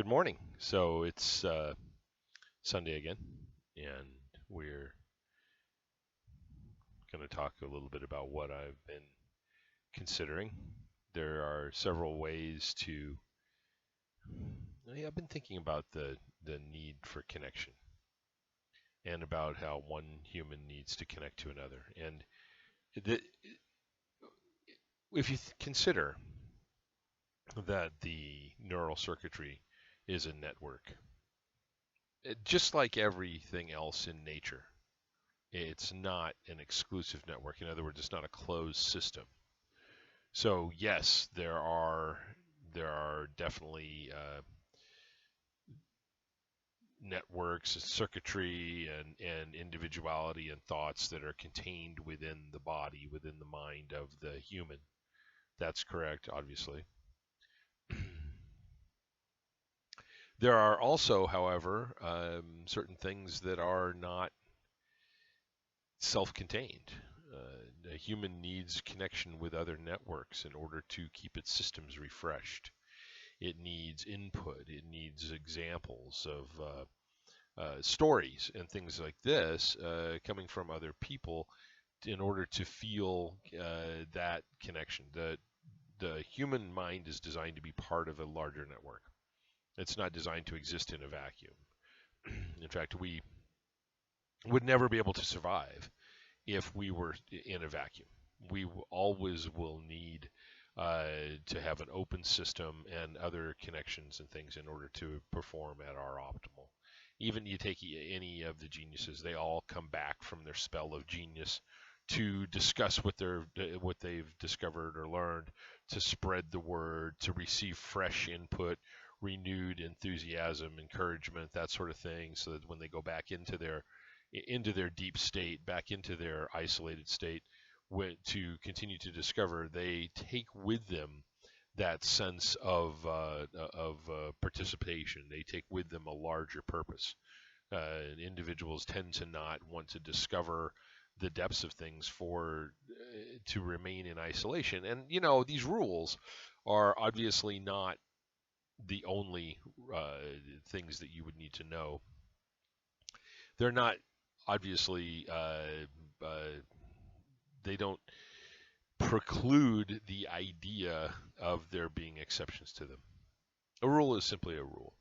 Good morning. So it's Sunday again, and we're going to talk a little bit about what I've been considering. There are several ways to. I've been thinking about the need for connection and about how one human needs to connect to another. And the, if you consider that the neural circuitry is a network, just like everything else in nature, it's not an exclusive network. In other words, it's not a closed system. So yes, there are definitely networks, circuitry, and individuality and thoughts that are contained within the body, within the mind of the human. That's correct, obviously. There are also, however, certain things that are not self-contained. A human needs connection with other networks in order to keep its systems refreshed. It needs input. It needs examples of stories and things like this coming from other people in order to feel that connection. The human mind is designed to be part of a larger network. It's not designed to exist in a vacuum. In fact, we would never be able to survive if we were in a vacuum. We always will need to have an open system and other connections and things in order to perform at our optimal. Even you take any of the geniuses, they all come back from their spell of genius to discuss what they've discovered or learned, to spread the word, to receive fresh input, renewed enthusiasm, encouragement, that sort of thing, so that when they go back into their deep state, back into their isolated state, to continue to discover, they take with them that sense of participation. They take with them a larger purpose. Individuals tend to not want to discover the depths of things for to remain in isolation. And these rules are obviously not the only things that you would need to know. They're not obviously they don't preclude the idea of there being exceptions to them. A rule is simply a rule,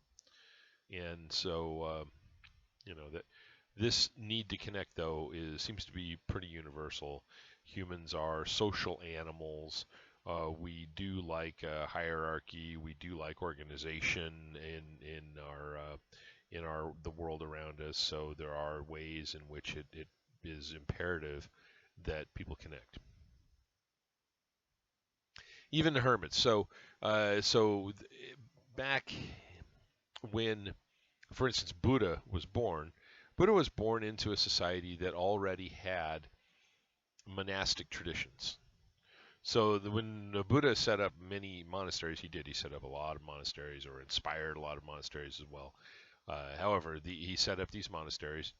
and so that this need to connect though seems to be pretty universal. Humans are social animals. We do like hierarchy. We do like organization in our the world around us. So there are ways in which it is imperative that people connect. Even the hermits. So back when, for instance, Buddha was born into a society that already had monastic traditions. So when the Buddha set up many monasteries, he set up a lot of monasteries, or inspired a lot of monasteries as well. However, he set up these monasteries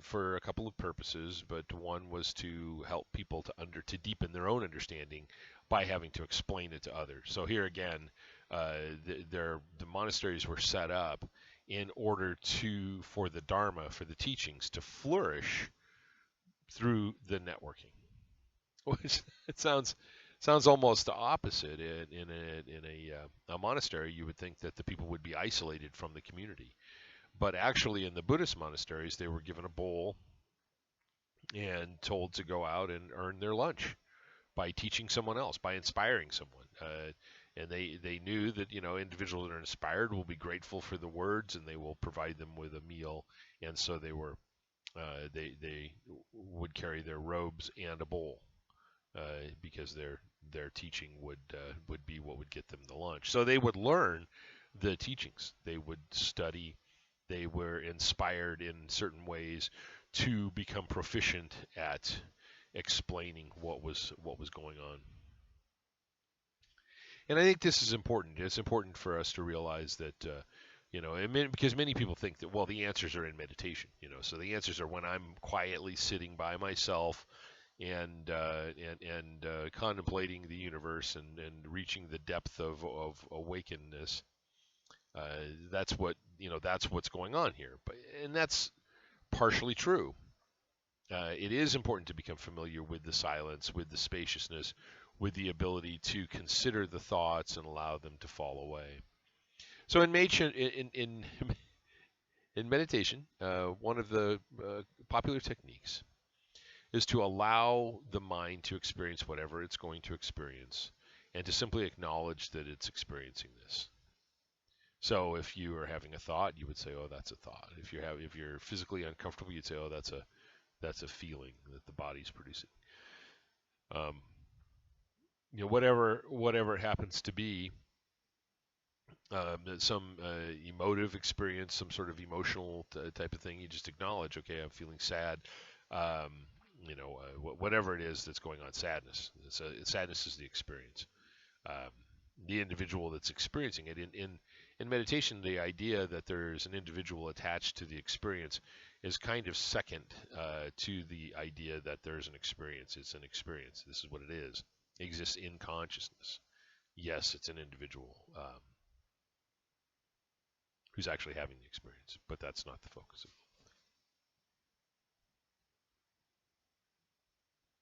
for a couple of purposes, but one was to help people to deepen their own understanding by having to explain it to others. So here again, the monasteries were set up in order for the Dharma, for the teachings to flourish through the networking. Which it sounds almost the opposite. In a monastery, you would think that the people would be isolated from the community. But actually, in the Buddhist monasteries, they were given a bowl and told to go out and earn their lunch by teaching someone else, by inspiring someone. And they knew that individuals that are inspired will be grateful for the words, and they will provide them with a meal. And so they would carry their robes and a bowl because their teaching would be what would get them the lunch. So they would learn the teachings. They would study. They were inspired in certain ways to become proficient at explaining what was going on. And I think this is important. It's important for us to realize that, because many people think that, well, the answers are in meditation. So the answers are when I'm quietly sitting by myself and contemplating the universe and reaching the depth of awakenedness. That's what that's what's going on here. And that's partially true. It is important to become familiar with the silence, with the spaciousness, with the ability to consider the thoughts and allow them to fall away. So in meditation, one of the popular techniques is to allow the mind to experience whatever it's going to experience, and to simply acknowledge that it's experiencing this. So if you are having a thought, you would say, "Oh, that's a thought." If you're physically uncomfortable, you'd say, "Oh, that's a feeling that the body's producing." Um, whatever it happens to be, some emotive experience, some sort of emotional type of thing, you just acknowledge, okay, I'm feeling sad. Um, whatever it is that's going on, sadness. Sadness is the experience. Um, the individual that's experiencing it. In meditation, the idea that there's an individual attached to the experience is kind of second to the idea that there's an experience. It's an experience. This is what it is. It exists in consciousness. Yes, it's an individual who's actually having the experience, but that's not the focus of it.